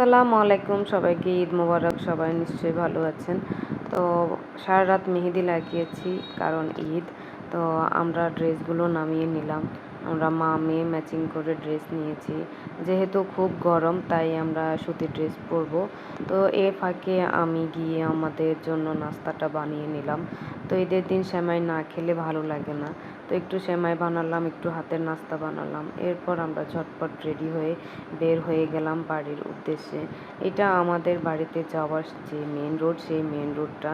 আসসালামু আলাইকুম, সবাইকে ঈদ মোবারক। সবাই নিশ্চয়ই ভালো আছেন। তো সারা রাত মেহেদি লাগিয়েছি, কারণ ঈদ। তো আমরা ড্রেসগুলো নামিয়ে নিলাম। আমরা মা মেয়ে ম্যাচিং করে ড্রেস নিয়েছি। যেহেতু খুব গরম, তাই আমরা সুতির ড্রেস পরবো। তো এর ফাঁকে আমি গিয়ে আমাদের জন্য নাস্তাটা বানিয়ে নিলাম। তো ঈদের দিন সেমাই না খেলে ভালো লাগে না। তো একটু সেমাই বানালাম, একটু হাতের নাস্তা বানালাম। এরপর আমরা ঝটপট রেডি হয়ে বের হয়ে গেলাম বাড়ির উদ্দেশ্যে। এটা আমাদের বাড়িতে যাওয়ার যে মেন রোড, সেই মেন রোডটা।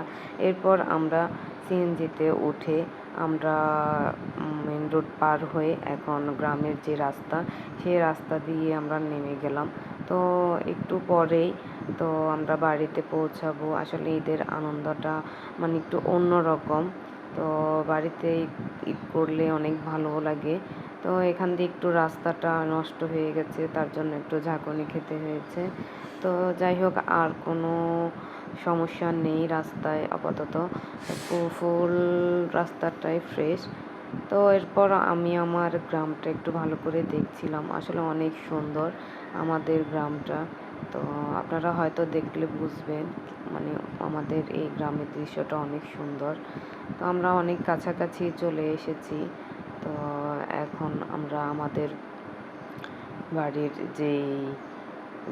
এরপর আমরা সিএনজিতে উঠে আমরা মেন রোড পার হয়ে এখন গ্রামের যে রাস্তা, সেই রাস্তা দিয়ে আমরা নেমে গেলাম। তো একটু পরেই তো আমরা বাড়িতে পৌঁছাবো। আসলে ঈদের আনন্দটা মানে একটু অন্যরকম। তো বাড়িতে ঈদ করলে অনেক ভালো লাগে। তো এখান দিয়ে একটু রাস্তাটা নষ্ট হয়ে গেছে, তার জন্য একটু ঝাঁকুনি খেতে হয়েছে। তো যাই হোক, আর কোনো সমস্যা নেই রাস্তায় আপাতত। ফুল রাস্তাটাই ফ্রেশ। তো এরপর আমি আমার গ্রামটা একটু ভালো করে দেখছিলাম। আসলে অনেক সুন্দর আমাদের গ্রামটা। তো আপনারা হয়তো দেখলে বুঝবেন, মানে আমাদের এই গ্রামের দৃশ্যটা অনেক সুন্দর। তো আমরা অনেক কাছাকাছি চলে এসেছি। তো এখন আমরা আমাদের বাড়ির যেই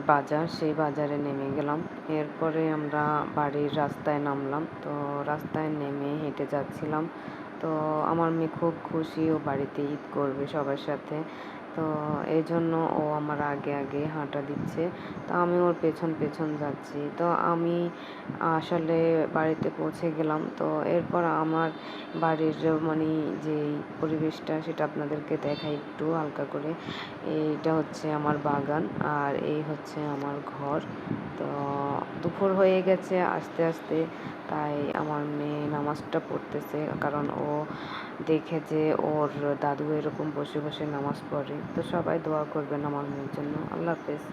বাজার, সেই বাজারে নেমে গেলাম। এরপরে আমরা বাড়ির রাস্তায় নামলাম। তো রাস্তায় নেমে হেঁটে যাচ্ছিলাম। তো আমার মেয়ে খুব খুশি, ও বাড়িতে ঈদ করবে সবার সাথে। তো এই জন্য ও আমার আগে আগে হাঁটা দিচ্ছে। তো আমি ওর পেছন পেছন যাচ্ছি। তো আমি আসলে বাড়িতে পৌঁছে গেলাম। তো এরপর আমার বাড়ির মানে যেই পরিবেশটা, সেটা আপনাদেরকে দেখাই একটু হালকা করে। এইটা হচ্ছে আমার বাগান, আর এই হচ্ছে আমার ঘর। তো দুপুর হয়ে গেছে আস্তে আস্তে, তাই আমার মেয়ে নামাজটা পড়তেছে, কারণ ও দেখে যে ওর দাদু এরকম বসে বসে নামাজ পড়ে। তো সবাই দোয়া করবেন আমার মেয়ের জন্য। আল্লাহ হাফেজ।